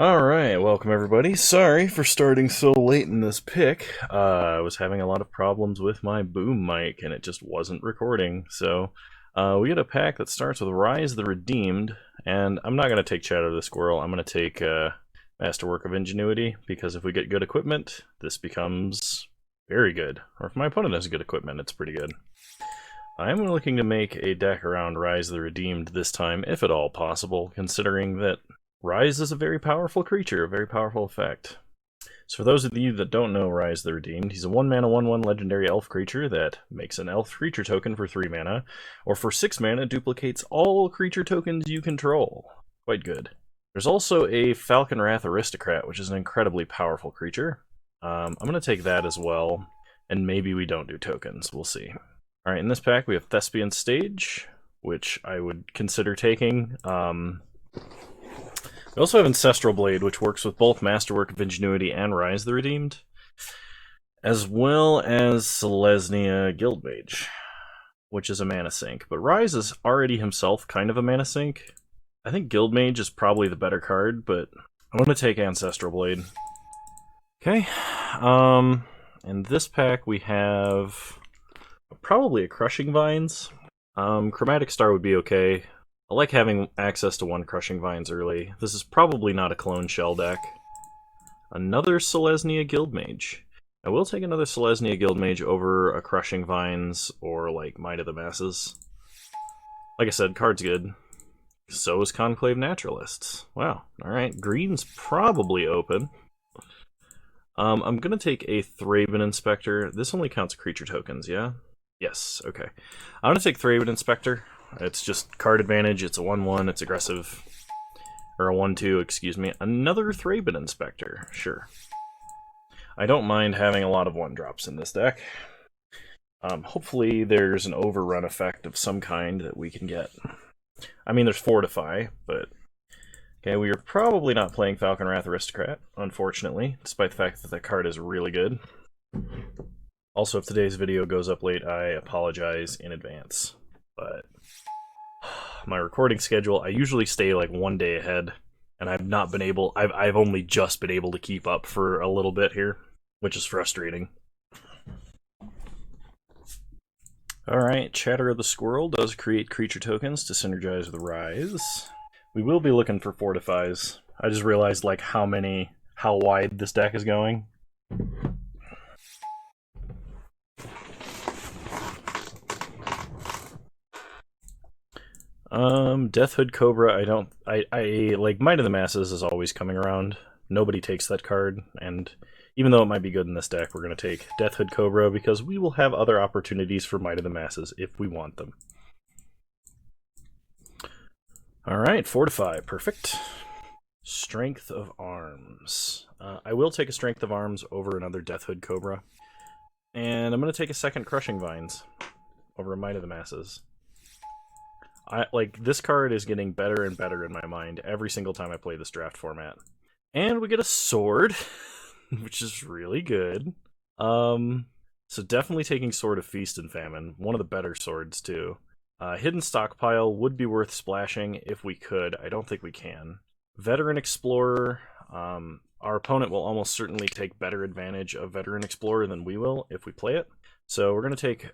Alright, welcome everybody. Sorry for starting so late in this pick. I was having a lot of problems with my boom mic and it just wasn't recording. So we get a pack that starts with Rhys the Redeemed, and I'm not going to take Shadow the Squirrel. I'm going to take Masterwork of Ingenuity, because if we get good equipment, this becomes very good. Or if my opponent has good equipment, it's pretty good. I'm looking to make a deck around Rhys the Redeemed this time, if at all possible, considering that Rhys is a very powerful creature, a very powerful effect. So for those of you that don't know Rhys the Redeemed, he's a 1-mana 1/1 legendary elf creature that makes an elf creature token for 3 mana, or for 6 mana duplicates all creature tokens you control. Quite good. There's also a Falconwrath Aristocrat, which is an incredibly powerful creature. I'm going to take that as well, and maybe we don't do tokens, we'll see. Alright, in this pack we have Thespian Stage, which I would consider taking. We also have Ancestral Blade, which works with both Masterwork of Ingenuity and Rhys the Redeemed, as well as Selesnya Guildmage, which is a mana sink. But Rhys is already himself kind of a mana sink. I think Guildmage is probably the better card, but I'm going to take Ancestral Blade. Okay, in this pack we have probably a Crushing Vines. Chromatic Star would be okay. I like having access to 1 Crushing Vines early. This is probably not a Clone Shell deck. Another Selesnya Guildmage. I will take another Selesnya Guildmage over a Crushing Vines or like Might of the Masses. Like I said, card's good. So is Conclave Naturalists. Wow, alright. Green's probably open. I'm gonna take a Thraben Inspector. This only counts creature tokens, yeah? Yes, okay. I'm gonna take Thraben Inspector. It's just card advantage, it's a 1/1, it's aggressive. Or a 1/2, excuse me. Another Thraben Inspector, sure. I don't mind having a lot of 1-drops in this deck. Hopefully there's an overrun effect of some kind that we can get. I mean, there's Fortify, but... Okay, we are probably not playing Falconwrath Aristocrat, unfortunately, despite the fact that that card is really good. Also, if today's video goes up late, I apologize in advance. But my recording schedule, I usually stay like 1 day ahead, and I've not been able, I've only just been able to keep up for a little bit here, which is frustrating. Alright, Chatter of the Squirrel does create creature tokens to synergize with Rhys. We will be looking for Fortifies. I just realized like how wide this deck is going. Deathhood Cobra, I like Might of the Masses is always coming around. Nobody takes that card, and even though it might be good in this deck, we're going to take Deathhood Cobra because we will have other opportunities for Might of the Masses if we want them. Alright, Fortify, perfect. Strength of Arms. I will take a Strength of Arms over another Deathhood Cobra. And I'm going to take a second Crushing Vines over a Might of the Masses. This card is getting better and better in my mind every single time I play this draft format. And we get a Sword, which is really good. So definitely taking Sword of Feast and Famine. One of the better swords, too. Hidden Stockpile would be worth splashing if we could. I don't think we can. Veteran Explorer. Our opponent will almost certainly take better advantage of Veteran Explorer than we will if we play it. So we're going to take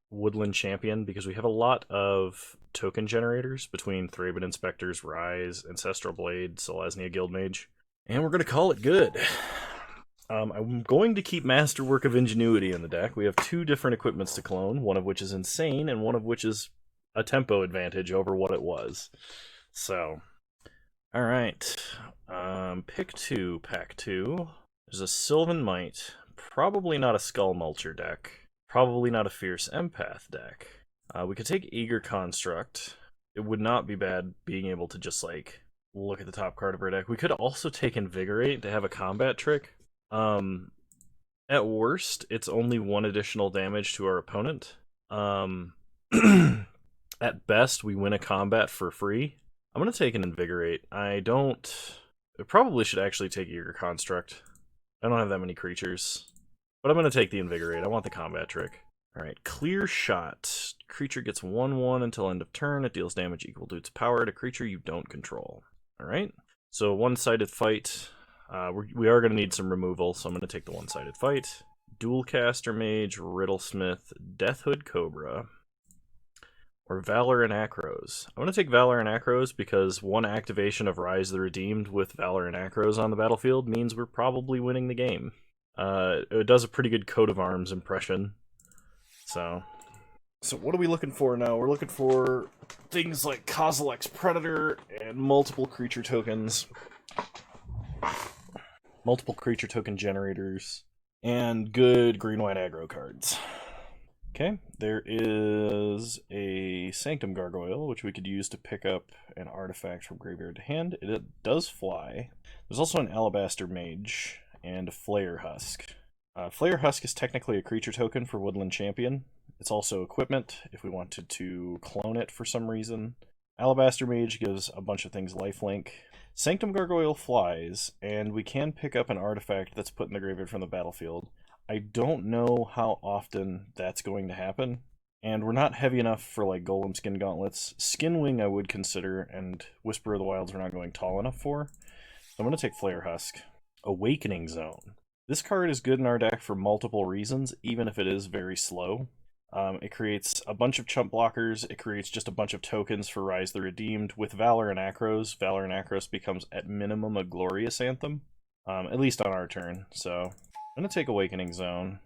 Woodland Champion because we have a lot of token generators between Thraben Inspectors, Rhys, Ancestral Blade, Selesnya Guildmage. And we're going to call it good. I'm going to keep Masterwork of Ingenuity in the deck. We have 2 different equipments to clone, one of which is insane, and one of which is a tempo advantage over what it was. So, alright. Pick 2, pack 2. There's a Sylvan Might. Probably not a Skull Mulcher deck. Probably not a Fierce Empath deck. We could take Eager Construct. It would not be bad being able to just, like, look at the top card of our deck. We could also take Invigorate to have a combat trick. At worst, it's only 1 additional damage to our opponent. At best, we win a combat for free. I'm going to take an Invigorate. I probably should actually take Eager Construct. I don't have that many creatures. But I'm going to take the Invigorate. I want the combat trick. Alright, Clear Shot. Creature gets 1/1 until end of turn. It deals damage equal to its power to creature you don't control. Alright? So one-sided fight. We are going to need some removal, so I'm going to take the one-sided fight. Dualcaster Mage, Riddlesmith, Deathhood Cobra, or Valor and Acros. I'm going to take Valor and Acros because one activation of Rhys the Redeemed with Valor and Acros on the battlefield means we're probably winning the game. It does a pretty good coat of arms impression. So what are we looking for now? We're looking for things like Kozilek's Predator and multiple creature tokens. Multiple creature token generators. And good green-white aggro cards. Okay, there is a Sanctum Gargoyle, which we could use to pick up an artifact from graveyard to hand. It does fly. There's also an Alabaster Mage and a Flayer Husk. Flayer Husk is technically a creature token for Woodland Champion. It's also equipment if we wanted to clone it for some reason. Alabaster Mage gives a bunch of things lifelink. Sanctum Gargoyle flies, and we can pick up an artifact that's put in the graveyard from the battlefield. I don't know how often that's going to happen, and we're not heavy enough for like Golem Skin Gauntlets. Skinwing I would consider, and Whisper of the Wilds we're not going tall enough for. So I'm going to take Flayer Husk. Awakening Zone. This card is good in our deck for multiple reasons, even if it is very slow. It creates a bunch of chump blockers. It creates just a bunch of tokens for Rhys the Redeemed. With Valor and Acros, Valor and Acros becomes at minimum a glorious anthem, at least on our turn. So I'm going to take Awakening Zone.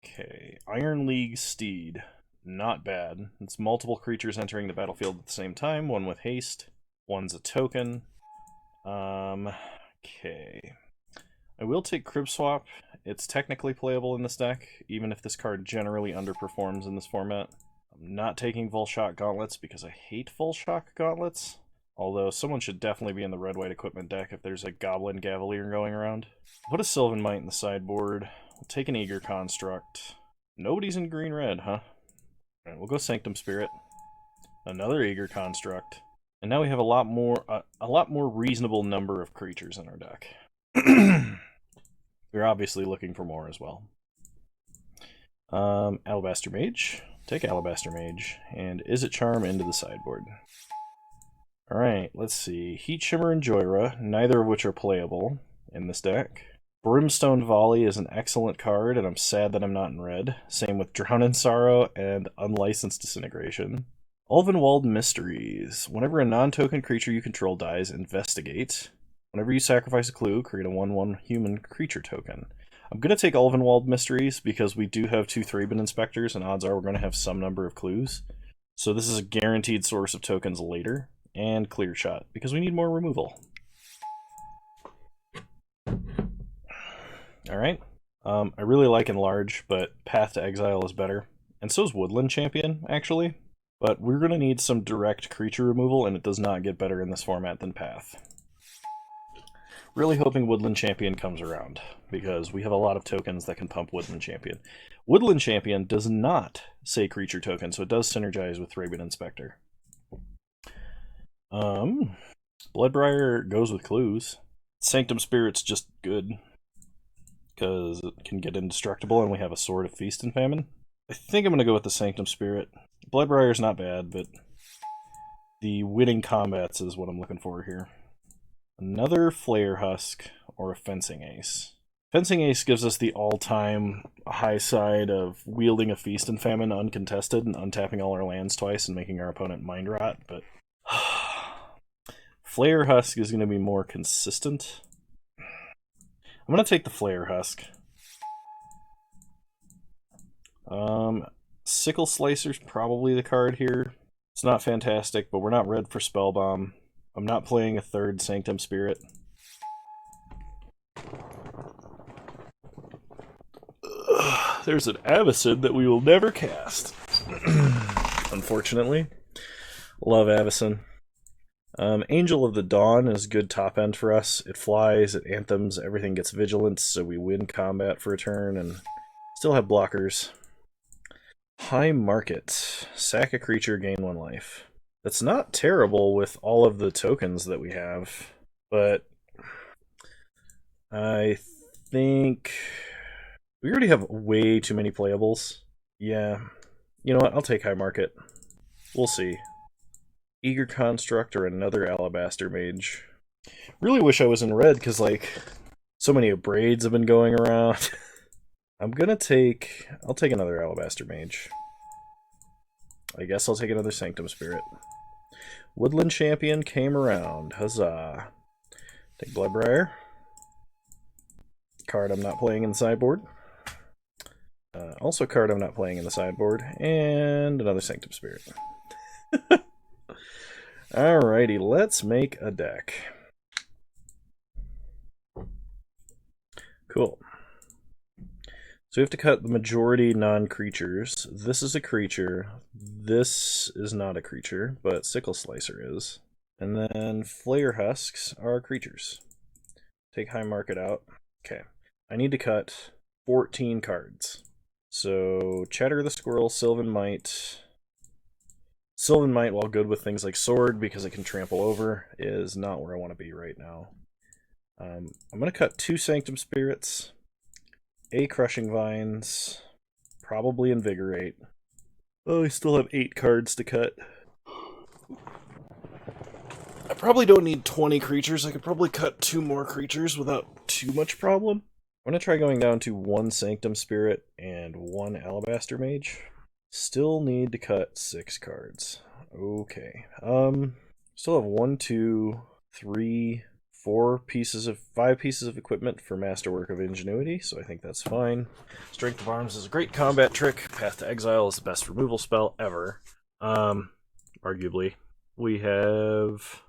Okay, Iron League Steed. Not bad. It's multiple creatures entering the battlefield at the same time. One with haste. One's a token. Okay. I will take Crib Swap. It's technically playable in this deck, even if this card generally underperforms in this format. I'm not taking Volshock Gauntlets because I hate Volshock Gauntlets. Although someone should definitely be in the red-white equipment deck if there's a Goblin Cavalier going around. Put a Sylvan Might in the sideboard. We'll take an Eager Construct. Nobody's in green-red, huh? Alright, we'll go Sanctum Spirit. Another Eager Construct. And now we have a lot more reasonable number of creatures in our deck. We're obviously looking for more as well. Alabaster Mage. Take Alabaster Mage. And Izzet Charm into the sideboard. Alright, let's see. Heat Shimmer and Joyra, neither of which are playable in this deck. Brimstone Volley is an excellent card, and I'm sad that I'm not in red. Same with Drown in Sorrow and Unlicensed Disintegration. Ulvenwald Mysteries. Whenever a non-token creature you control dies, investigate. Whenever you sacrifice a clue, create a 1/1 human creature token. I'm going to take Ulvenwald Mysteries because we do have 2 Thraben Inspectors, and odds are we're going to have some number of clues. So this is a guaranteed source of tokens later. And Clear Shot, because we need more removal. Alright. I really like Enlarge, but Path to Exile is better. And so is Woodland Champion, actually. But we're going to need some direct creature removal, and it does not get better in this format than Path. Really hoping Woodland Champion comes around, because we have a lot of tokens that can pump Woodland Champion. Woodland Champion does not say creature token, so it does synergize with Thraben Inspector. Bloodbriar goes with clues. Sanctum Spirit's just good, because it can get indestructible, and we have a Sword of Feast and Famine. I think I'm going to go with the Sanctum Spirit. Bloodbriar's not bad, but the winning combats is what I'm looking for here. Another Flayer Husk or a Fencing Ace. Fencing Ace gives us the all-time high side of wielding a Feast and Famine uncontested and untapping all our lands twice and making our opponent mind rot, but Flayer Husk is going to be more consistent. I'm going to take the Flayer Husk. Sickle Slicer's probably the card here. It's not fantastic, but we're not red for Spellbomb. I'm not playing a third Sanctum Spirit. There's an Avacyn that we will never cast. Unfortunately. Love Avacyn. Angel of the Dawn is good top end for us. It flies, it anthems, everything gets vigilance, so we win combat for a turn and still have blockers. High Market. Sack a creature, gain 1 life. That's not terrible with all of the tokens that we have, but I think we already have way too many playables. Yeah, you know what, I'll take High Market. We'll see. Eager Construct or another Alabaster Mage. Really wish I was in red, because, like, so many braids have been going around. I'll take another Alabaster Mage. I guess I'll take another Sanctum Spirit. Woodland Champion came around. Huzzah. Take Bloodbriar. Card I'm not playing in the sideboard. Also card I'm not playing in the sideboard. And another Sanctum Spirit. Alrighty, let's make a deck. Cool. So we have to cut the majority non-creatures. This is a creature. This is not a creature, but Sickle Slicer is. And then Flayer Husks are creatures. Take High Market out. Okay. I need to cut 14 cards. So Chatter the Squirrel, Sylvan Might. Sylvan Might, while good with things like Sword, because it can trample over, is not where I want to be right now. I'm going to cut 2 Sanctum Spirits, a Crushing Vines, probably Invigorate. Oh, I still have 8 cards to cut. I probably don't need 20 creatures. I could probably cut 2 more creatures without too much problem. I'm going to try going down to 1 Sanctum Spirit and 1 Alabaster Mage. Still need to cut 6 cards. Okay. Still have 1, 2, 3, 5 pieces of equipment for Masterwork of Ingenuity, so I think that's fine. Strength of Arms is a great combat trick. Path to Exile is the best removal spell ever. Arguably. We have...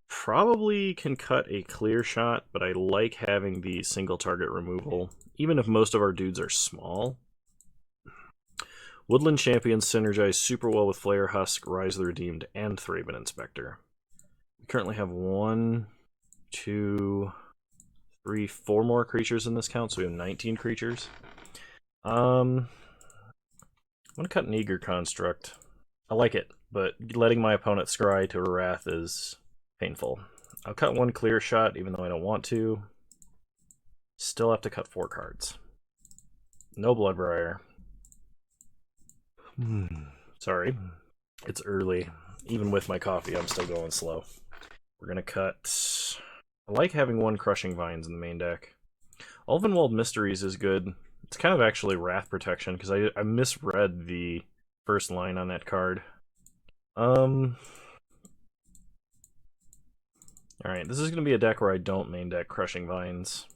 probably can cut a Clear Shot, but I like having the single target removal, even if most of our dudes are small. Woodland Champions synergize super well with Flayer Husk, Rhys the Redeemed, and Thraben Inspector. We currently have 1, 2, 3, 4 more creatures in this count, so we have 19 creatures. I'm going to cut an Eager Construct. I like it, but letting my opponent scry to a Wrath is painful. I'll cut 1 Clear Shot, even though I don't want to. Still have to cut 4 cards. No Bloodbriar. Sorry. It's early. Even with my coffee, I'm still going slow. We're going to cut... I like having 1 Crushing Vines in the main deck. Ulvenwald Mysteries is good. It's kind of actually Wrath Protection, because I misread the first line on that card. Alright, this is going to be a deck where I don't main deck Crushing Vines.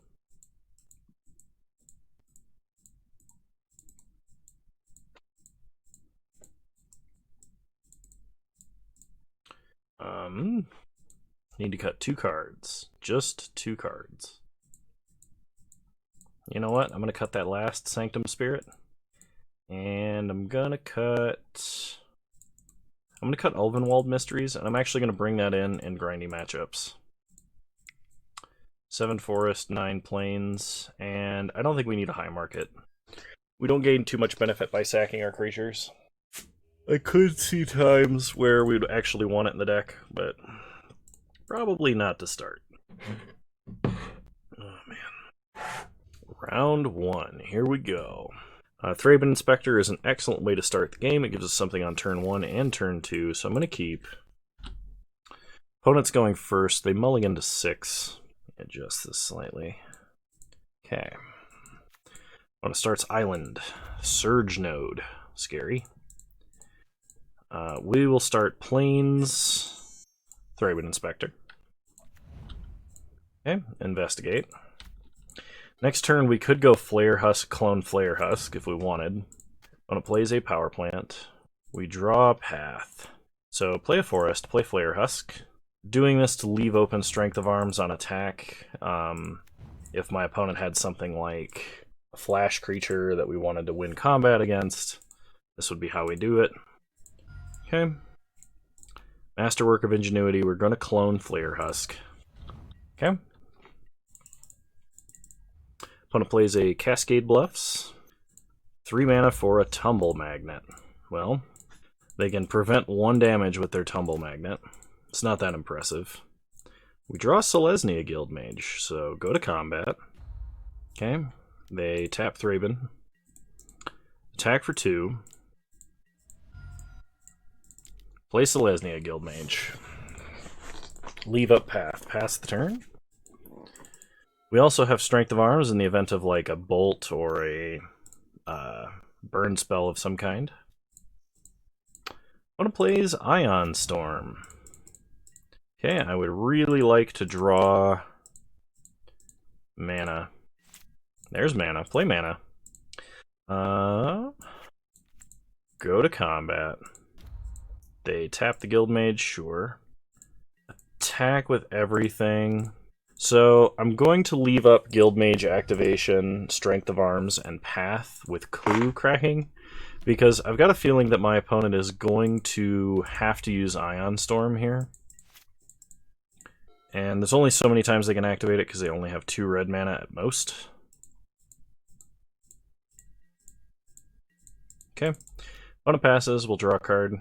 Need to cut 2 cards. Just 2 cards. You know what? I'm going to cut that last Sanctum Spirit. And I'm going to cut Ulvenwald Mysteries, and I'm actually going to bring that in grindy matchups. 7 Forest, 9 Plains, and I don't think we need a High Market. We don't gain too much benefit by sacking our creatures. I could see times where we'd actually want it in the deck, but probably not to start. Oh man. Round 1, here we go. Thraben Inspector is an excellent way to start the game. It gives us something on turn 1 and turn 2, so I'm going to keep. Opponent's going first. They mulligan to 6. Adjust this slightly. Okay. Opponent starts Island. Surge Node. Scary. We will start Plains. Thraben Inspector. Okay, investigate. Next turn, we could go Flayer Husk, clone Flayer Husk if we wanted. When it plays a power plant, we draw a path. So play a forest, play Flayer Husk. Doing this to leave open Strength of Arms on attack. If my opponent had something like a flash creature that we wanted to win combat against, this would be how we do it. Okay. Masterwork of Ingenuity, we're going to clone Flayer Husk. Okay. Opponent plays a Cascade Bluffs. 3 mana for a Tumble Magnet. Well, they can prevent 1 damage with their Tumble Magnet. It's not that impressive. We draw Selesnya Guildmage, so go to combat. Okay. They tap Thraben. Attack for 2. Play Selesnya Guildmage. Leave up path. Pass the turn. We also have Strength of Arms in the event of like a bolt or a burn spell of some kind. Opponent plays Ion Storm. Okay, I would really like to draw mana. There's mana. Play mana. Go to combat. They tap the Guildmage, sure. Attack with everything. So I'm going to leave up Guildmage activation, Strength of Arms, and Path with Clue cracking, because I've got a feeling that my opponent is going to have to use Ion Storm here. And there's only so many times they can activate it because they only have 2 red mana at most. Okay. Opponent passes, we'll draw a card.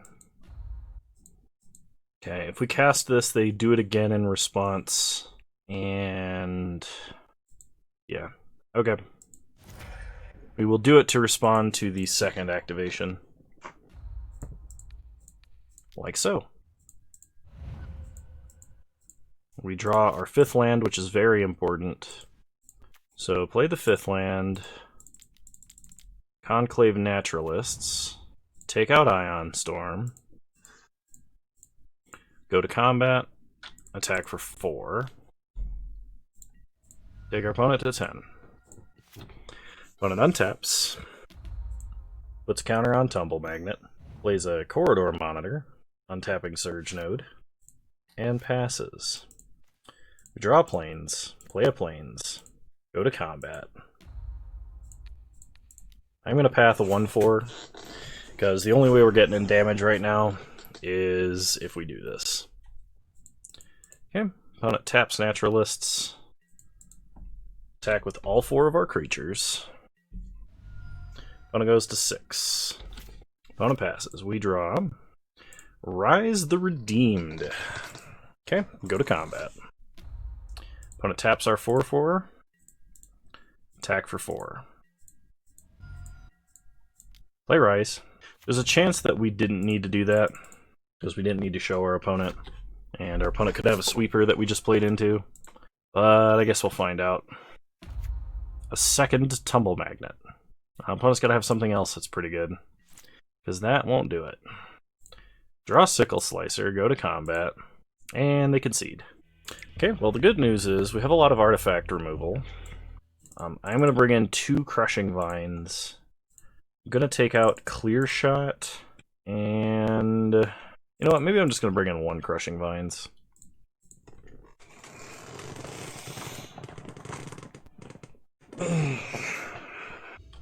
Okay, if we cast this, they do it again in response. And yeah, okay. We will do it to respond to the second activation. Like so. We draw our 5th land, which is very important. So play the 5th land. Conclave Naturalists. Take out Ion Storm. Go to combat. Attack for 4. Take our opponent to 10. Opponent untaps. Puts a counter on Tumble Magnet. Plays a Corridor Monitor. Untapping Surge Node. And passes. We draw planes. Play a planes. Go to combat. I'm going to path a 1/4, because the only way we're getting in damage right now is if we do this. Okay, opponent taps Naturalists. Attack with all 4 of our creatures. Opponent goes to 6. Opponent passes. We draw Rhys the Redeemed. Okay, go to combat. Opponent taps our 4/4. Attack for 4. Play Rhys. There's a chance that we didn't need to do that, because we didn't need to show our opponent. And our opponent could have a sweeper that we just played into. But I guess we'll find out. A second Tumble Magnet. Our opponent's got to have something else that's pretty good, because that won't do it. Draw Sickle Slicer, go to combat, and they concede. Okay, well the good news is we have a lot of artifact removal. I'm going to bring in 2 Crushing Vines. I'm going to take out Clear Shot, and you know what, maybe I'm just going to bring in 1 Crushing Vines.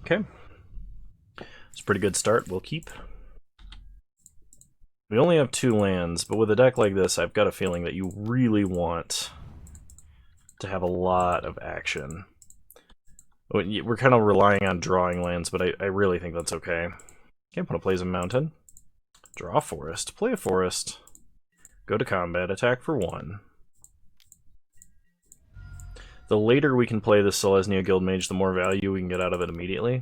Okay. It's a pretty good start, we'll keep. We only have 2 lands, but with a deck like this, I've got a feeling that you really want to have a lot of action. We're kind of relying on drawing lands, but I really think that's okay. Okay, opponent plays a mountain. Draw a forest. Play a forest. Go to combat. Attack for 1. The later we can play the Selesnya Guildmage, the more value we can get out of it immediately. I'm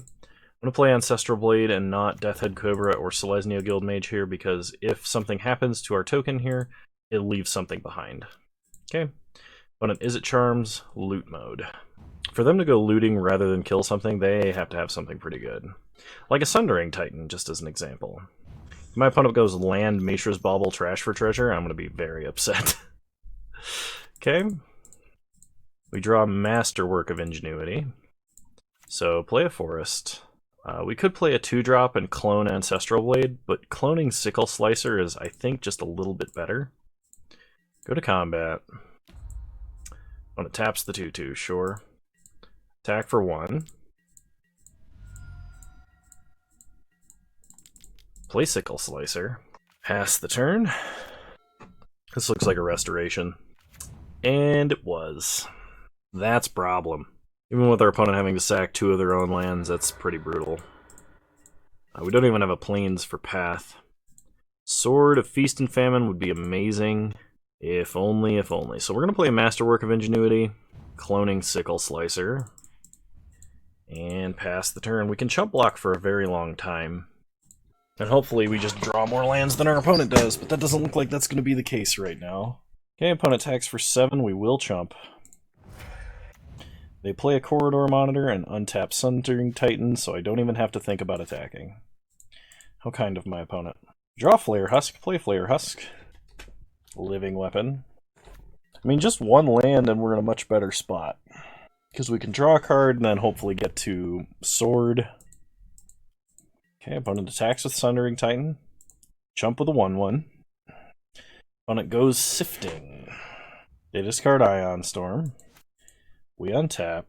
going to play Ancestral Blade and not Deathhead Cobra or Selesnya Guildmage here, because if something happens to our token here, it leaves something behind. Okay. Opponent Izzet Charms, loot mode. For them to go looting rather than kill something, they have to have something pretty good. Like a Sundering Titan, just as an example. If my opponent goes land Mishra's Bauble Trash for Treasure, I'm going to be very upset. Okay. We draw Masterwork of Ingenuity. So play a forest. We could play a 2-drop and clone Ancestral Blade, but cloning Sickle Slicer is, I think, just a little bit better. Go to combat. When it taps the 2/2, sure. Attack for 1. Play Sickle Slicer. Pass the turn. This looks like a restoration. And it was. That's problem. Even with our opponent having to sack 2 of their own lands, that's pretty brutal. We don't even have a plains for path. Sword of Feast and Famine would be amazing. If only, if only. So we're going to play a Masterwork of Ingenuity, cloning Sickle Slicer, and pass the turn. We can chump block for a very long time. And hopefully we just draw more lands than our opponent does, but that doesn't look like that's going to be the case right now. Okay, opponent attacks for 7, we will chump. They play a Corridor Monitor and untap Sundering Titan, so I don't even have to think about attacking. How kind of my opponent. Draw Flare Husk, play Flare Husk. Living Weapon. I mean, just one land and we're in a much better spot. Because we can draw a card and then hopefully get to Sword. Okay, opponent attacks with Sundering Titan. Chump with a 1/1. Opponent goes Sifting. They discard Ion Storm. We untap.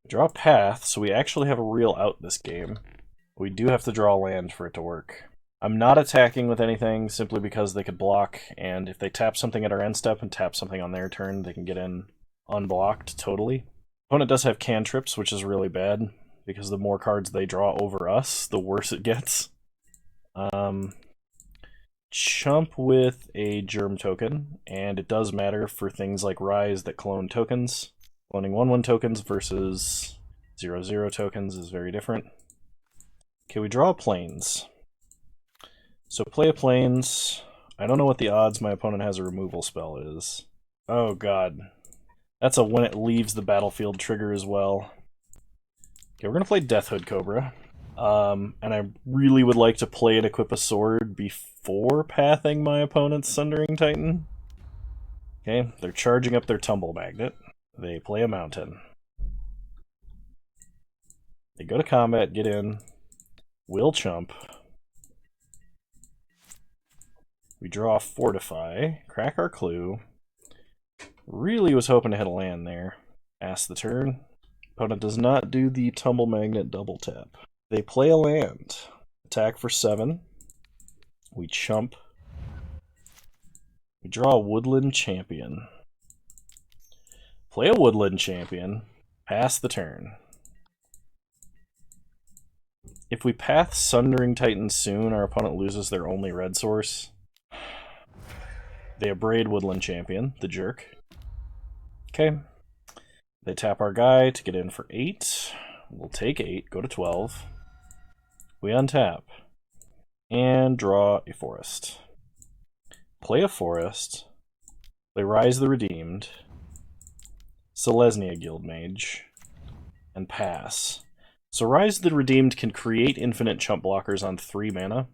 Draw Path, so we actually have a real out this game. We do have to draw land for it to work. I'm not attacking with anything simply because they could block, and if they tap something at our end step and tap something on their turn, they can get in unblocked totally. Opponent does have cantrips, which is really bad, because the more cards they draw over us, the worse it gets. Chump with a Germ token, and it does matter for things like Rhys that clone tokens. Cloning 1/1 tokens versus 0/0 tokens is very different. Okay, we draw Plains. So play a Plains. I don't know what the odds my opponent has a removal spell is. Oh god. That's a when it leaves the battlefield trigger as well. Okay, we're going to play Deathhood Cobra. And I really would like to play and equip a sword before pathing my opponent's Sundering Titan. Okay, they're charging up their Tumble Magnet. They play a Mountain. They go to combat, get in. We'll chump. We draw Fortify, crack our clue. Really was hoping to hit a land there. Pass the turn. Opponent does not do the Tumble Magnet double tap. They play a land. Attack for 7. We chump. We draw a Woodland Champion. Play a Woodland Champion. Pass the turn. If we path Sundering Titan soon, our opponent loses their only red source. They abrade Woodland Champion, the jerk. Okay. They tap our guy to get in for 8. We'll take 8, go to 12. We untap. And draw a forest. Play a forest. Play Rhys the Redeemed. Selesnya Guildmage. And pass. So Rhys the Redeemed can create infinite chump blockers on 3 mana.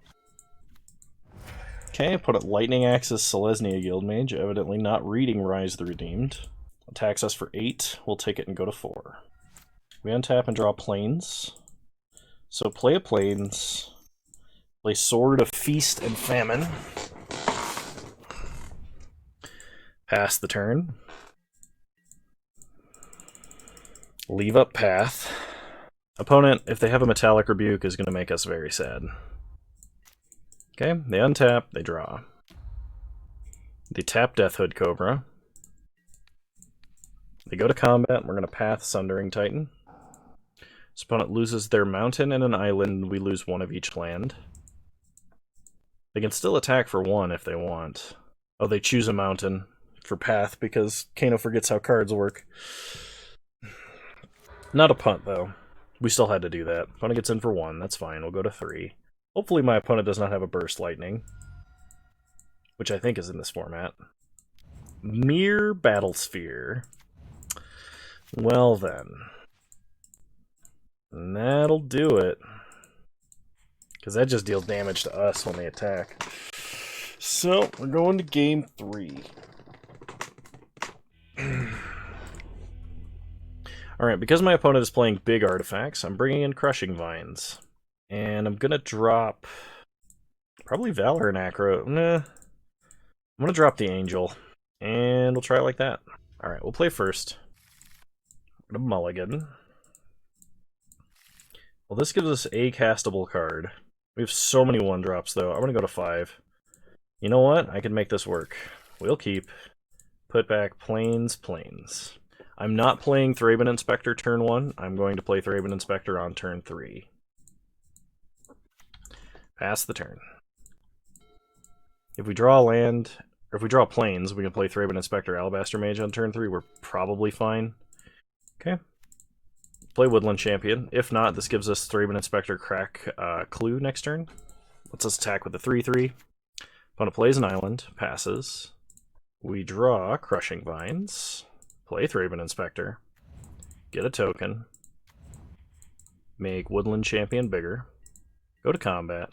Okay, put it Lightning Axe's Selesnya Guildmage, evidently not reading Rhys the Redeemed. Attacks us for 8, we'll take it and go to 4. We untap and draw Plains. So play a Plains. Play Sword of Feast and Famine. Pass the turn. Leave up Path. Opponent, if they have a Metallic Rebuke, is going to make us very sad. Okay, they untap, they draw. They tap Deathhood Cobra. They go to combat, we're going to path Sundering Titan. This opponent loses their mountain and an island, we lose 1 of each land. They can still attack for 1 if they want. Oh, they choose a mountain for path because Kano forgets how cards work. Not a punt, though. We still had to do that. Opponent gets in for 1, that's fine, we'll go to 3. Hopefully my opponent does not have a Burst Lightning, which I think is in this format. Mere Battlesphere. Well then. That'll do it. Because that just deals damage to us when they attack. So, we're going to game 3. Alright, because my opponent is playing big artifacts, I'm bringing in Crushing Vines. And I'm gonna drop... probably Valor and Acro. Nah. I'm gonna drop the Angel. And we'll try it like that. Alright, we'll play first. I'm gonna mulligan. Well, this gives us a castable card. We have so many 1-drops, though. I'm gonna go to 5. You know what? I can make this work. We'll keep. Put back Plains. I'm not playing Thraben Inspector turn 1. I'm going to play Thraben Inspector on turn 3. Pass the turn. If we draw land, or if we draw Plains, we can play Thraben Inspector Alabaster Mage on turn 3. We're probably fine. Okay. Play Woodland Champion. If not, this gives us Thraben Inspector crack clue next turn. Lets us attack with the 3/3. Opponent plays an island, passes. We draw Crushing Vines, play Thraben Inspector, get a token, make Woodland Champion bigger, go to combat,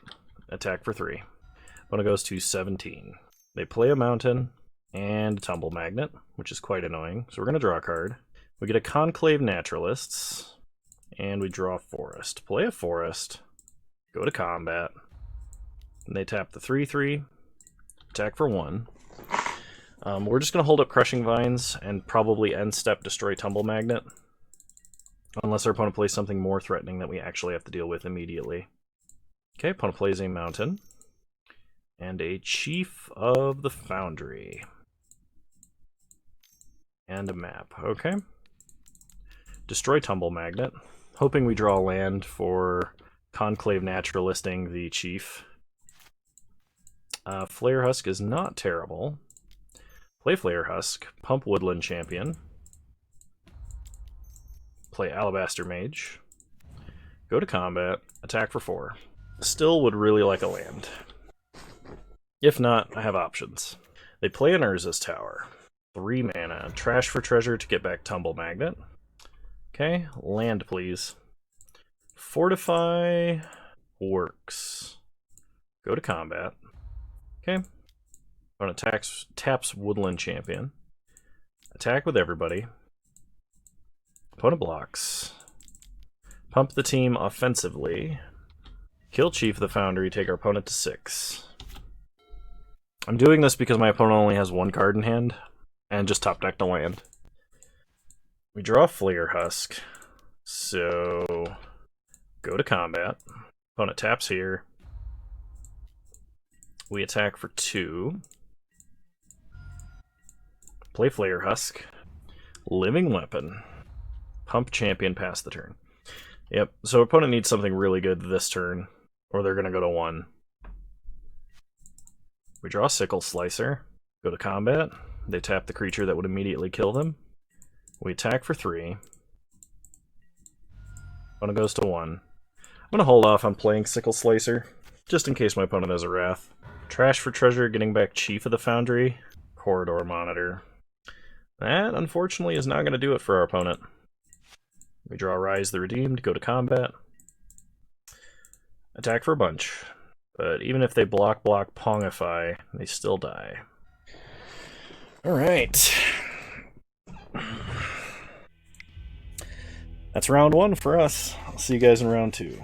attack for 3. Opponent goes to 17. They play a mountain and a Tumble Magnet, which is quite annoying. So we're going to draw a card. We get a Conclave Naturalists, and we draw a Forest. Play a Forest, go to combat, and they tap the 3/3, attack for 1. We're just going to hold up Crushing Vines and probably end step destroy Tumble Magnet, unless our opponent plays something more threatening that we actually have to deal with immediately. Okay, opponent plays a mountain and a Chief of the Foundry. And a map, okay. Destroy Tumble Magnet, hoping we draw land for Conclave Naturalisting the Chief. Flare Husk is not terrible. Play Flare Husk, pump Woodland Champion. Play Alabaster Mage. Go to combat, attack for 4. Still would really like a land. If not, I have options. They play an Urza's Tower. 3 mana. Trash for treasure to get back Tumble Magnet. Okay, land please. Fortify works. Go to combat. Okay. Opponent taps Woodland Champion. Attack with everybody. Opponent blocks. Pump the team offensively. Kill Chief of the Foundry, take our opponent to 6. I'm doing this because my opponent only has 1 card in hand, and just top decked a land. We draw Flare Husk, so go to combat. Opponent taps here. We attack for 2. Play Flare Husk. Living Weapon. Pump Champion past the turn. Yep, so opponent needs something really good this turn, or they're going to go to 1. We draw Sickle Slicer. Go to combat. They tap the creature that would immediately kill them. We attack for 3. Opponent goes to 1. I'm going to hold off on playing Sickle Slicer, just in case my opponent has a Wrath. Trash for treasure, getting back Chief of the Foundry. Corridor Monitor. That, unfortunately, is not going to do it for our opponent. We draw Rhys the Redeemed, go to combat. Attack for a bunch. But even if they block, Pongify, they still die. Alright. That's round 1 for us. I'll see you guys in round 2.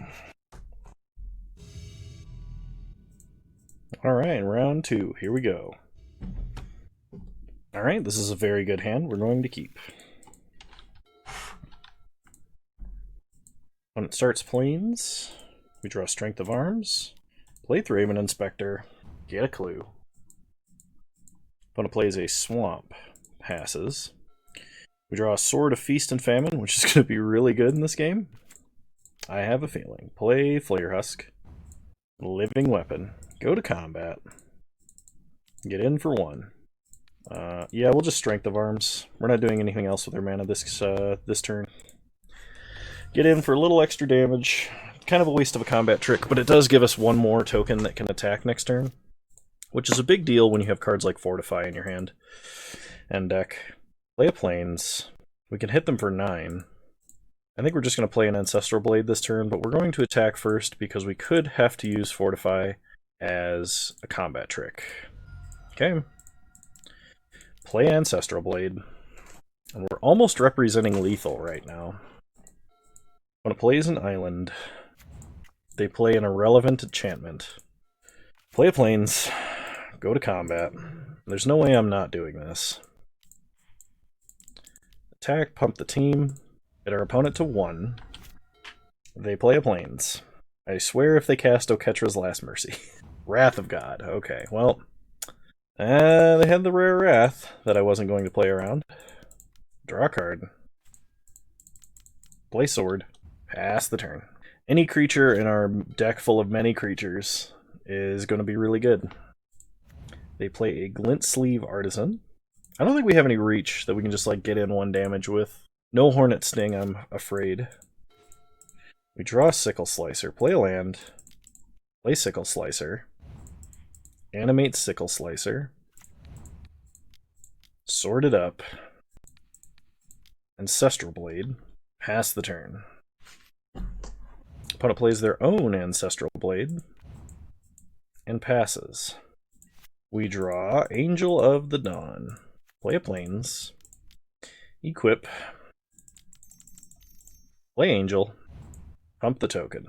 Alright, round 2. Here we go. Alright, this is a very good hand. We're going to keep. When it starts planes, we draw Strength of Arms. Play Thraben Inspector. Get a clue. Opponent plays a Swamp. Passes. We draw a Sword of Feast and Famine, which is going to be really good in this game. I have a feeling. Play Flare Husk. Living Weapon. Go to combat. Get in for 1. Yeah, we'll just Strength of Arms. We're not doing anything else with our mana this turn. Get in for a little extra damage. Kind of a waste of a combat trick, but it does give us 1 more token that can attack next turn, which is a big deal when you have cards like Fortify in your hand and deck. Play a Plains. We can hit them for 9. I think we're just going to play an Ancestral Blade this turn, but we're going to attack first because we could have to use Fortify as a combat trick. Okay. Play Ancestral Blade. And we're almost representing lethal right now. When it plays an island, they play an irrelevant enchantment. Play a Plains. Go to combat. There's no way I'm not doing this. Attack, pump the team. Get our opponent to 1. They play a Plains. I swear if they cast Oketra's Last Mercy. Wrath of God. Okay, well. They had the rare Wrath that I wasn't going to play around. Draw a card. Play Sword. Pass the turn. Any creature in our deck full of many creatures is going to be really good. They play a Glint Sleeve Artisan. I don't think we have any reach that we can just like get in 1 damage with. No Hornet Sting, I'm afraid. We draw a Sickle Slicer. Play a land. Play Sickle Slicer. Animate Sickle Slicer. Sword it up. Ancestral Blade. Pass the turn. Opponent plays their own Ancestral Blade. And passes. We draw Angel of the Dawn. Play a Plains. Equip. Play Angel. Pump the token.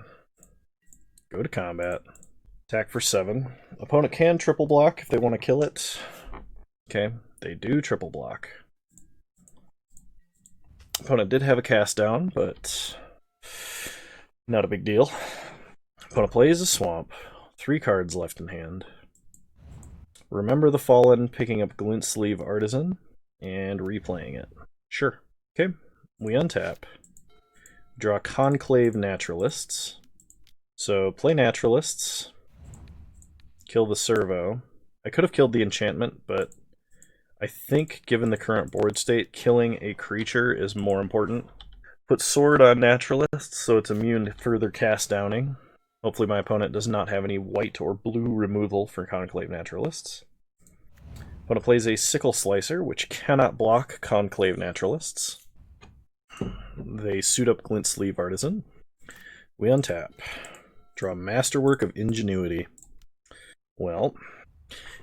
Go to combat. Attack for 7. Opponent can triple block if they want to kill it. Okay, they do triple block. Opponent did have a cast down, but not a big deal. Opponent plays a swamp. 3 cards left in hand. Remember the Fallen, picking up Glint Sleeve Artisan, and replaying it. Sure. Okay, we untap. Draw Conclave Naturalists. So play Naturalists. Kill the Servo. I could have killed the enchantment, but I think, given the current board state, killing a creature is more important. Put Sword on Naturalists, so it's immune to further cast downing. Hopefully my opponent does not have any white or blue removal for Conclave Naturalists. Opponent plays a Sickle Slicer, which cannot block Conclave Naturalists. They suit up Glint Sleeve Artisan. We untap. Draw Masterwork of Ingenuity. Well,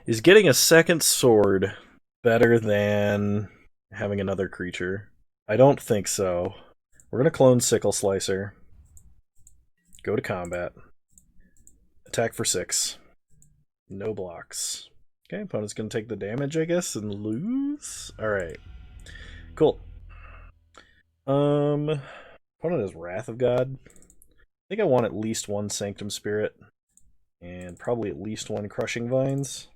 is getting a second sword better than having another creature? I don't think so. We're going to clone Sickle Slicer. Go to combat. Attack for 6. No blocks. Okay, opponent's going to take the damage, I guess, and lose? Alright. Cool. Opponent is Wrath of God. I think I want at least 1 Sanctum Spirit. And probably at least 1 Crushing Vines.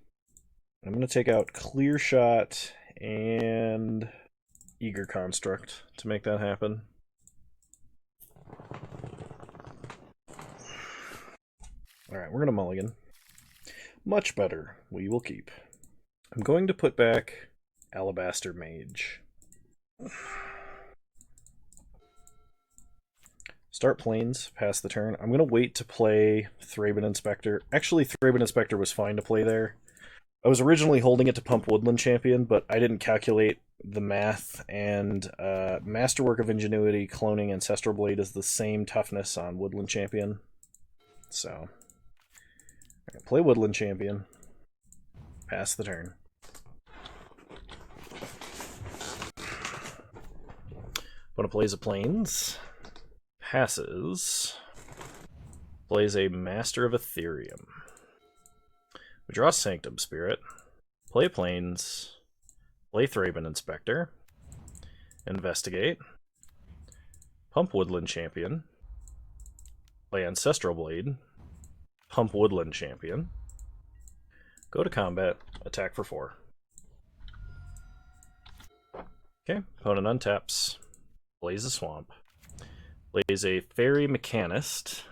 I'm going to take out Clear Shot and Eager Construct to make that happen. Alright, we're going to mulligan. Much better. We will keep. I'm going to put back Alabaster Mage. Start Plains, pass the turn. I'm going to wait to play Thraben Inspector. Actually, Thraben Inspector was fine to play there. I was originally holding it to pump Woodland Champion, but I didn't calculate the math, and Masterwork of Ingenuity cloning Ancestral Blade is the same toughness on Woodland Champion. So, I'm going to play Woodland Champion. Pass the turn. Opponent plays a Plains. Passes. Plays a Master of Ethereum. We draw Sanctum Spirit. Play Plains. Play Thraben Inspector. Investigate. Pump Woodland Champion. Play Ancestral Blade. Pump Woodland Champion. Go to combat. Attack for 4. Okay, opponent untaps. Plays a Swamp. Plays a Fairy Mechanist,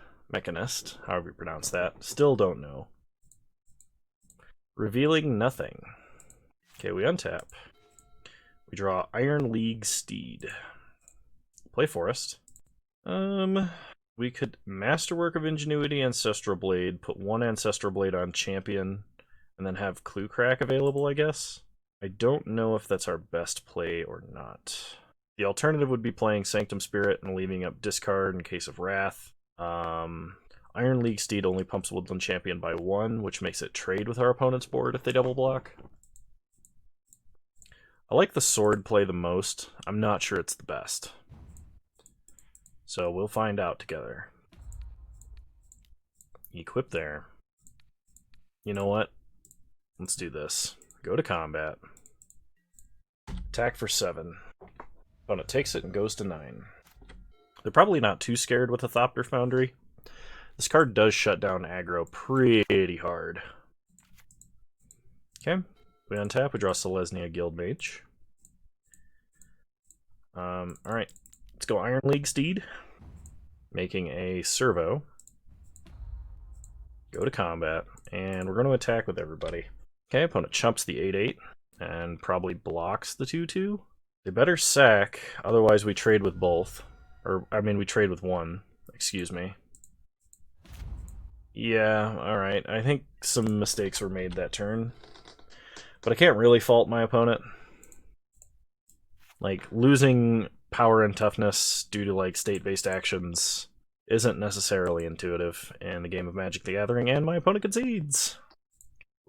however you pronounce that. Still don't know. Revealing nothing. Okay, we untap. We draw Iron League Steed. Play Forest. We could Masterwork of Ingenuity, Ancestral Blade, put 1 Ancestral Blade on Champion, and then have Clue Crack available, I guess. I don't know if that's our best play or not. The alternative would be playing Sanctum Spirit and leaving up Discard in case of Wrath. Iron League Steed only pumps Woodland Champion by 1, which makes it trade with our opponent's board if they double block. I like the sword play the most. I'm not sure it's the best. So we'll find out together. Equip there. You know what? Let's do this. Go to combat. Attack for 7. Opponent takes it and goes to 9. They're probably not too scared with a Thopter Foundry. This card does shut down aggro pretty hard. Okay, we untap, we draw Selesnya Guildmage. Alright, let's go Iron League Steed. Making a Servo. Go to combat, and we're going to attack with everybody. Okay, opponent chumps the 8/8, and probably blocks the 2/2. They better sack, otherwise we trade with both. Or, I mean, we trade with 1. Excuse me. Yeah, alright. I think some mistakes were made that turn. But I can't really fault my opponent. Like, losing power and toughness due to, like, state-based actions isn't necessarily intuitive in the game of Magic the Gathering, and my opponent concedes,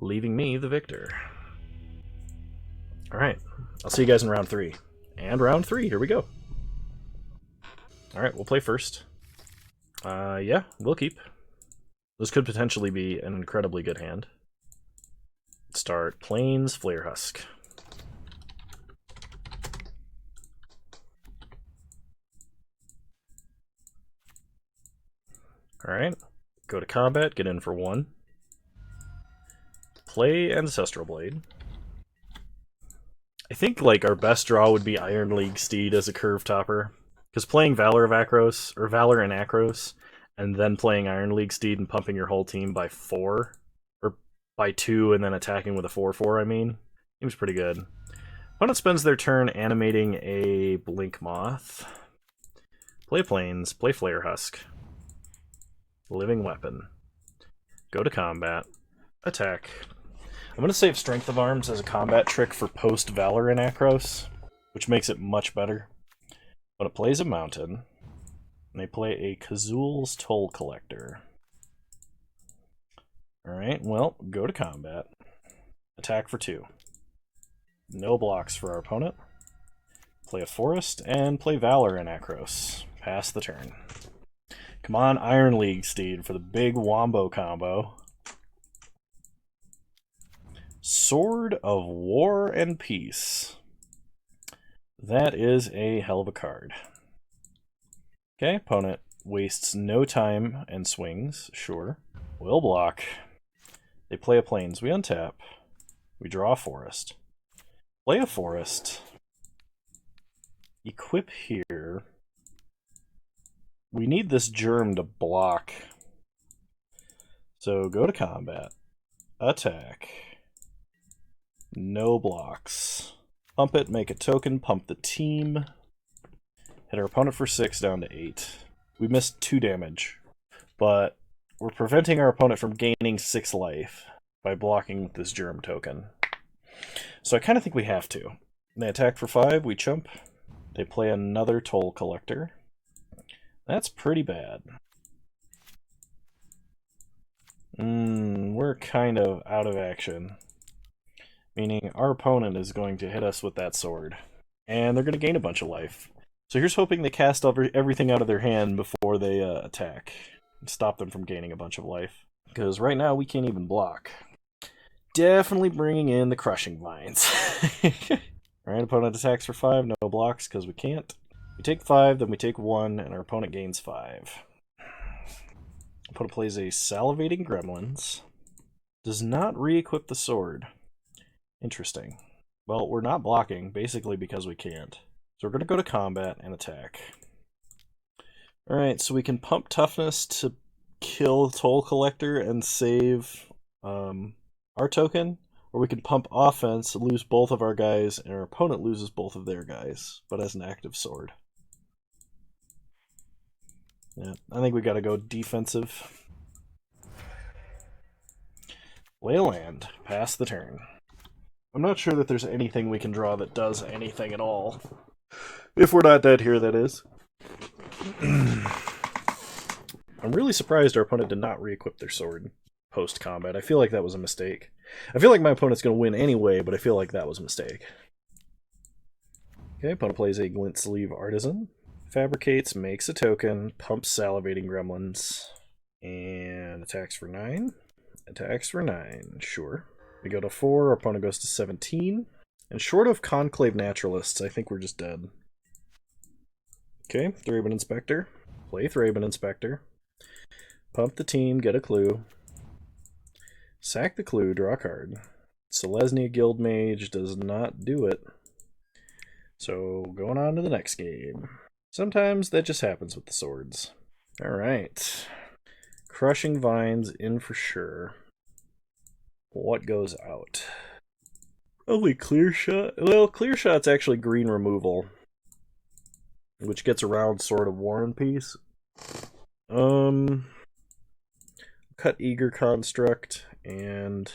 leaving me the victor. Alright, I'll see you guys in round 3. And round 3, here we go. Alright, we'll play first. Yeah, we'll keep. This could potentially be an incredibly good hand. Start Plains Flare Husk. Alright, go to combat, get in for 1. Play Ancestral Blade. I think like our best draw would be Iron League Steed as a curve topper. Because playing Valor of Akros, or Valor and Akros, and then playing Iron League Steed and pumping your whole team by 4, or by 2 and then attacking with a 4/4, I mean, seems pretty good. Opponent spends their turn animating a Blink Moth. Play Plains, play Flare Husk. Living Weapon. Go to combat. Attack. I'm going to save Strength of Arms as a combat trick for post-Valor in Akros, which makes it much better. But it plays a Mountain, and they play a Kazul's Toll Collector. Alright, well, go to combat. Attack for 2. No blocks for our opponent. Play a Forest, and play Valor in Akros. Pass the turn. Come on, Iron League Steed for the big Wombo combo. Sword of War and Peace. That is a hell of a card. Okay, opponent wastes no time and swings, sure. Will block. They play a Plains. We untap. We draw a Forest. Play a Forest. Equip here. We need this Germ to block. So go to combat. Attack. No blocks. Pump it, make a token, pump the team. Hit our opponent for 6, down to 8. We missed 2 damage, but we're preventing our opponent from gaining 6 life by blocking with this Germ token. So I kind of think we have to. They attack for 5, we chump. They play another Toll Collector. That's pretty bad. We're kind of out of action. Meaning our opponent is going to hit us with that sword. And they're going to gain a bunch of life. So here's hoping they cast everything out of their hand before they attack. And stop them from gaining a bunch of life. Because right now we can't even block. Definitely bringing in the Crushing Vines. Alright, opponent attacks for 5, no blocks because we can't. We take 5, then we take 1, and our opponent gains 5. Opponent plays a Salivating Gremlins. Does not re-equip the sword. Interesting. Well, we're not blocking, basically because we can't. So we're going to go to combat and attack. Alright, so we can pump toughness to kill Toll Collector and save our token, or we can pump offense, lose both of our guys, and our opponent loses both of their guys, but as an active sword. Yeah, I think we gotta go defensive. Play a land. Pass the turn. I'm not sure that there's anything we can draw that does anything at all. If we're not dead here, that is. I'm really surprised our opponent did not re-equip their sword post-combat. I feel like that was a mistake. I feel like my opponent's going to win anyway, but I feel like that was a mistake. Okay, opponent plays a Glint Sleeve Artisan. Fabricates, makes a token, pumps Salivating Gremlins, and attacks for 9. Attacks for 9, sure. We go to 4, our opponent goes to 17. And short of Conclave Naturalists, I think we're just dead. Okay, Thraben Inspector. Play Thraben Inspector. Pump the team, get a clue. Sack the clue, draw a card. Selesnya Guildmage does not do it. So, going on to the next game. Sometimes that just happens with the swords. Alright. Crushing Vines in for sure. What goes out? Only Clear Shot? Well, Clear Shot's actually green removal, which gets around Sword of War and Peace. Cut Eager Construct, and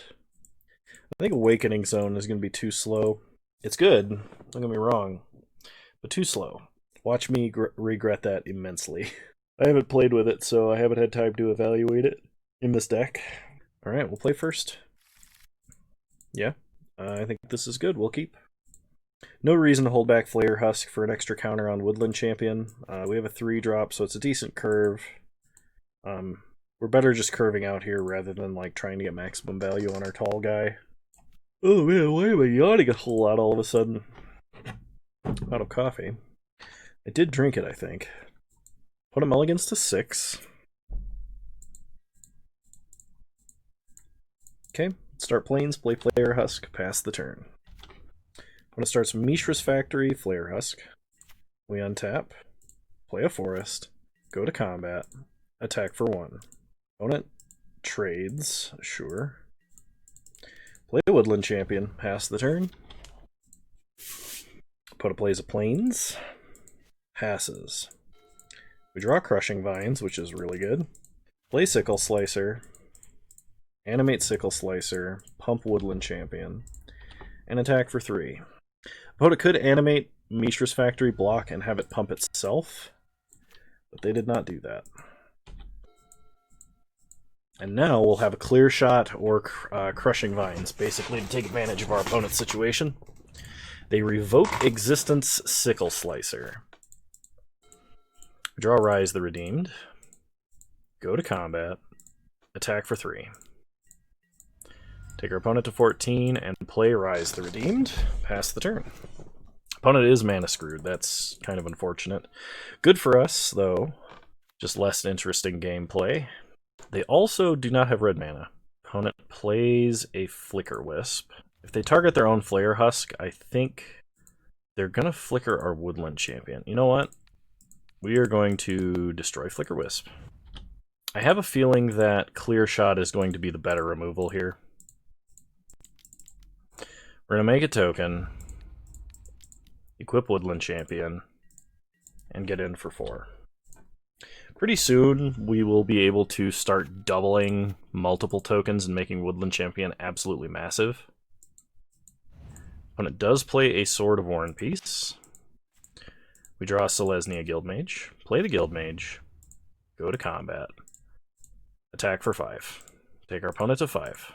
I think Awakening Zone is going to be too slow. It's good, don't get me wrong, but too slow. Watch me regret that immensely. I haven't played with it, so I haven't had time to evaluate it in this deck. Alright, we'll play first. Yeah, I think this is good. We'll keep. No reason to hold back Flayer Husk for an extra counter on Woodland Champion. We have a 3-drop, so it's a decent curve. We're better just curving out here rather than like trying to get maximum value on our tall guy. Oh man, why am I yawning a whole lot all of a sudden? Out of coffee. I did drink it, I think. Put a mulligans to 6. Okay, start plains, play Flayer Husk, pass the turn. I'm going to start some Mishra's Factory, Flayer Husk. We untap, play a forest, go to combat, attack for 1. Opponent trades, sure. Play a Woodland Champion, pass the turn. Opponent plays a Plains, passes. We draw Crushing Vines, which is really good. Play Sickle Slicer, animate Sickle Slicer, pump Woodland Champion, and attack for 3. Opponent could animate Mishra's Factory, block, and have it pump itself, but they did not do that. And now we'll have a Clear Shot or Crushing Vines, basically to take advantage of our opponent's situation. They revoke Existence Sickle Slicer. Draw Rhys the Redeemed. Go to combat. Attack for 3. Take our opponent to 14 and play Rhys the Redeemed. Pass the turn. Opponent is mana screwed. That's kind of unfortunate. Good for us, though. Just less interesting gameplay. They also do not have red mana. Opponent plays a Flicker Wisp. If they target their own Flayer Husk, I think they're going to flicker our Woodland Champion. You know what? We are going to destroy Flicker Wisp. I have a feeling that Clear Shot is going to be the better removal here. We're going to make a token, equip Woodland Champion, and get in for 4. Pretty soon, we will be able to start doubling multiple tokens and making Woodland Champion absolutely massive. Opponent does play a Sword of War and Peace. We draw a Selesnya Guildmage, play the Guildmage, go to combat, attack for 5. Take our opponent to 5.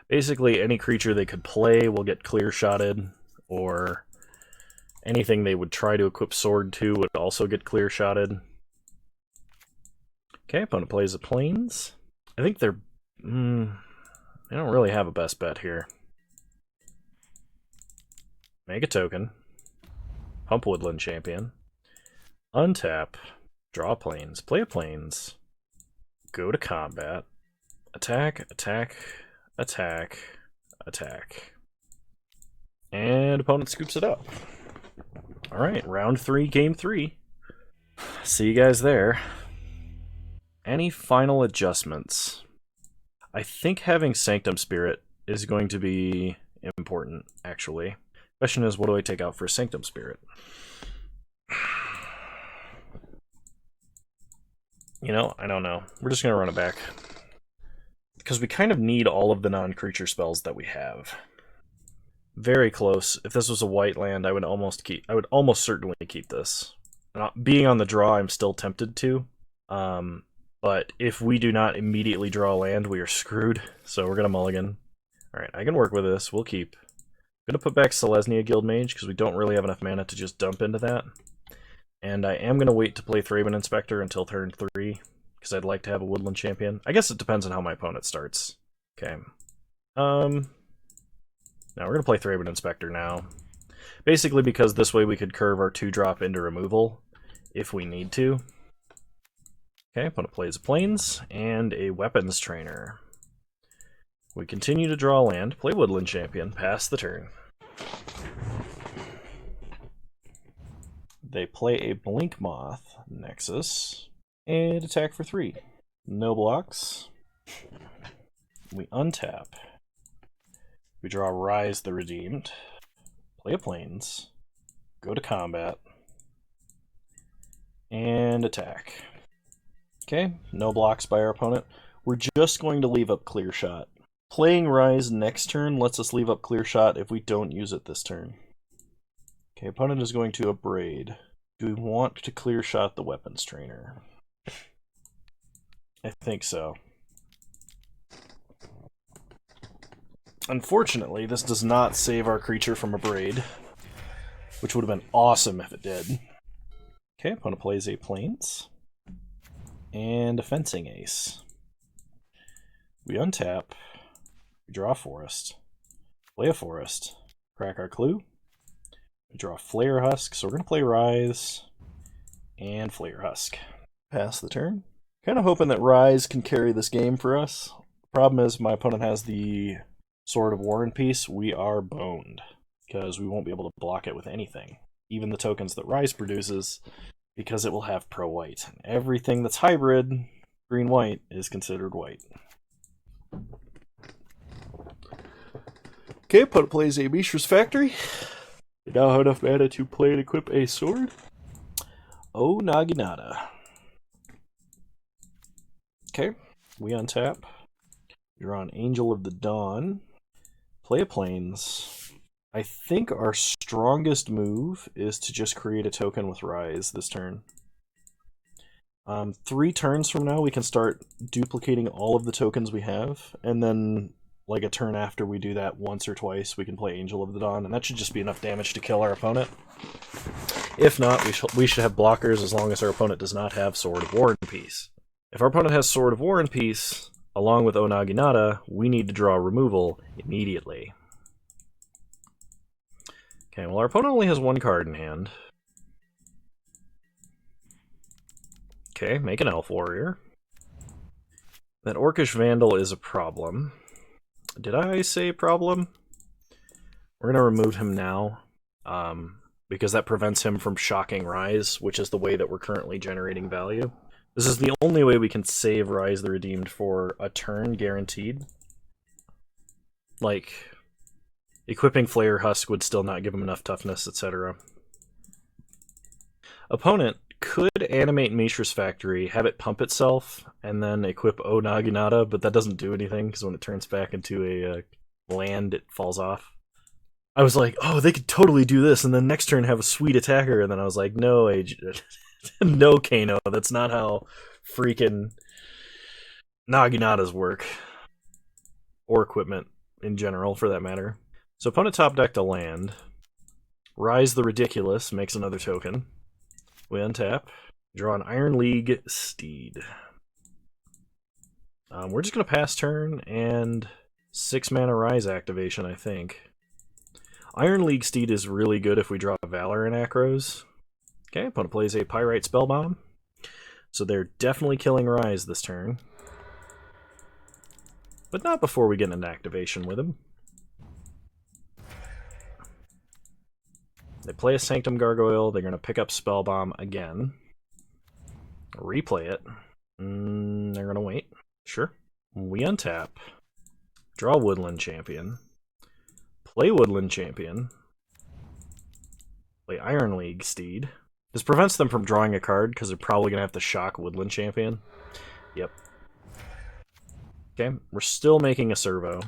Basically, any creature they could play will get clear-shotted, or anything they would try to equip Sword to would also get clear-shotted. Okay, opponent plays a Plains. I think they're... they don't really have a best bet here. Make a token. Pump Woodland Champion. Untap. Draw Plains. Play a Plains. Go to combat. Attack, attack, attack, attack. And opponent scoops it up. Alright, round 3, game 3. See you guys there. Any final adjustments? I think having Sanctum Spirit is going to be important, actually. Question is, what do I take out for Sanctum Spirit? You know, I don't know. We're just going to run it back. Because we kind of need all of the non-creature spells that we have. Very close. If this was a white land, I would almost certainly keep this. Being on the draw, I'm still tempted to. But if we do not immediately draw land, we are screwed. So we're going to mulligan. Alright, I can work with this. We'll keep. I'm going to put back Selesnya Guildmage, because we don't really have enough mana to just dump into that. And I am going to wait to play Thraben Inspector until turn 3, because I'd like to have a Woodland Champion. I guess it depends on how my opponent starts. Okay. Now we're going to play Thraben Inspector now. Basically because this way we could curve our 2-drop into removal, if we need to. Okay, opponent plays a Plains, and a Weapons Trainer. We continue to draw land, play Woodland Champion, pass the turn. They play a Blink Moth, Nexus, and attack for 3. No blocks. We untap. We draw Rhys the Redeemed, play a Plains, go to combat, and attack. Okay, no blocks by our opponent. We're just going to leave up Clear Shot. Playing Rhys next turn lets us leave up Clear Shot if we don't use it this turn. Okay, opponent is going to Abrade. Do we want to clear shot the weapons trainer? I think so. Unfortunately, this does not save our creature from Abrade, which would have been awesome if it did. Okay, opponent plays a Plains and a Fencing Ace. We untap, we draw a Forest, play a Forest, crack our Clue, we draw a Flayer Husk, so we're going to play Rise and Flayer Husk. Pass the turn. Kind of hoping that Rise can carry this game for us. Problem is my opponent has the Sword of War and Peace. We are boned, because we won't be able to block it with anything. Even the tokens that Rise produces, because it will have pro-white. Everything that's hybrid, green-white, is considered white. Okay, opponent plays a Mishra's Factory. They now have enough mana to play and equip a sword. Oh, Naginata. Okay, we untap. Draw an Angel of the Dawn. Play a Plains. I think our strongest move is to just create a token with Rise this turn. 3 turns from now, we can start duplicating all of the tokens we have, and then, like a turn after we do that once or twice, we can play Angel of the Dawn, and that should just be enough damage to kill our opponent. If not, we should have blockers as long as our opponent does not have Sword of War and Peace. If our opponent has Sword of War and Peace, along with Onaginata, we need to draw removal immediately. Okay, well our opponent only has 1 card in hand. Okay, make an Elf Warrior. That Orcish Vandal is a problem. Did I say problem? We're going to remove him now, because that prevents him from shocking Rise, which is the way that we're currently generating value. This is the only way we can save Rhys the Redeemed for a turn, guaranteed. Like, equipping Flayer Husk would still not give him enough toughness, etc. Opponent could animate Mishra's Factory, have it pump itself, and then equip O Naginata, but that doesn't do anything, because when it turns back into a land, it falls off. I was like, oh, they could totally do this, and then next turn have a sweet attacker, and then I was like, no, no, Kano, that's not how freaking Naginatas work. Or equipment, in general, for that matter. So opponent top decked a land. Rhys the Ridiculous makes another token. We untap. Draw an Iron League Steed. We're just going to pass turn and 6 mana Rise activation, I think. Iron League Steed is really good if we draw Valor in Acros. Okay, opponent plays a Pyrite Spellbomb. So they're definitely killing Rise this turn. But not before we get an activation with him. They play a Sanctum Gargoyle, they're going to pick up Spellbomb again. Replay it. They're going to wait. Sure. We untap. Draw Woodland Champion. Play Woodland Champion. Play Iron League Steed. This prevents them from drawing a card, because they're probably going to have to shock Woodland Champion. Yep. Okay, we're still making a servo.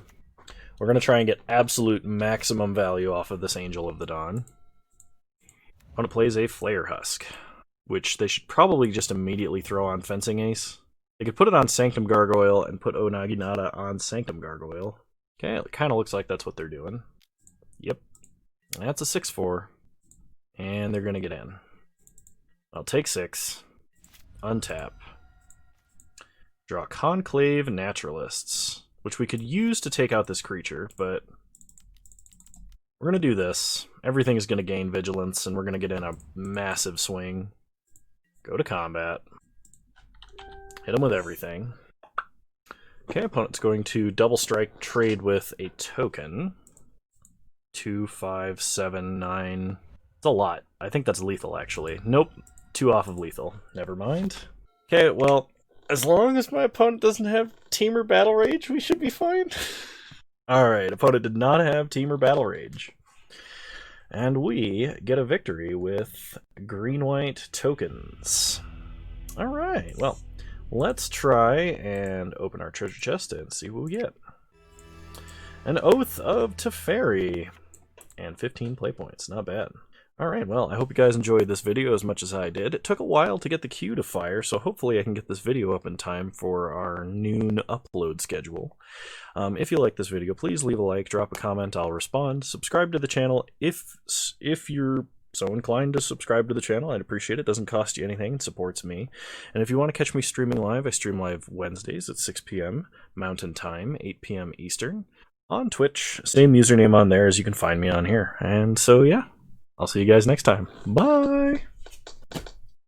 We're going to try and get absolute maximum value off of this Angel of the Dawn. Opponent plays a Flayer Husk, which they should probably just immediately throw on Fencing Ace. They could put it on Sanctum Gargoyle and put O Naginata on Sanctum Gargoyle. Okay, it kind of looks like that's what they're doing. Yep. That's a 6/4. And they're going to get in. I'll take 6. Untap. Draw Conclave Naturalists, which we could use to take out this creature, but we're going to do this. Everything is going to gain Vigilance, and we're going to get in a massive swing. Go to combat. Hit him with everything. Okay, opponent's going to double strike trade with a token. 2, 5, 7, 9. It's a lot. I think that's lethal, actually. Nope. 2 off of lethal. Never mind. Okay, well, as long as my opponent doesn't have Teamer Battle Rage, we should be fine. Alright, opponent did not have Teamer Battle Rage. And we get a victory with green-white tokens. Alright, well, let's try and open our treasure chest and see what we get. An Oath of Teferi. And 15 play points, not bad. Alright, well, I hope you guys enjoyed this video as much as I did. It took a while to get the queue to fire, so hopefully I can get this video up in time for our noon upload schedule. If you like this video, please leave a like, drop a comment, I'll respond. Subscribe to the channel if you're so inclined to subscribe to the channel. I'd appreciate it. It doesn't cost you anything. It supports me. And if you want to catch me streaming live, I stream live Wednesdays at 6 p.m. Mountain Time, 8 p.m. Eastern, on Twitch. Same username on there as you can find me on here. And so, yeah. I'll see you guys next time. Bye!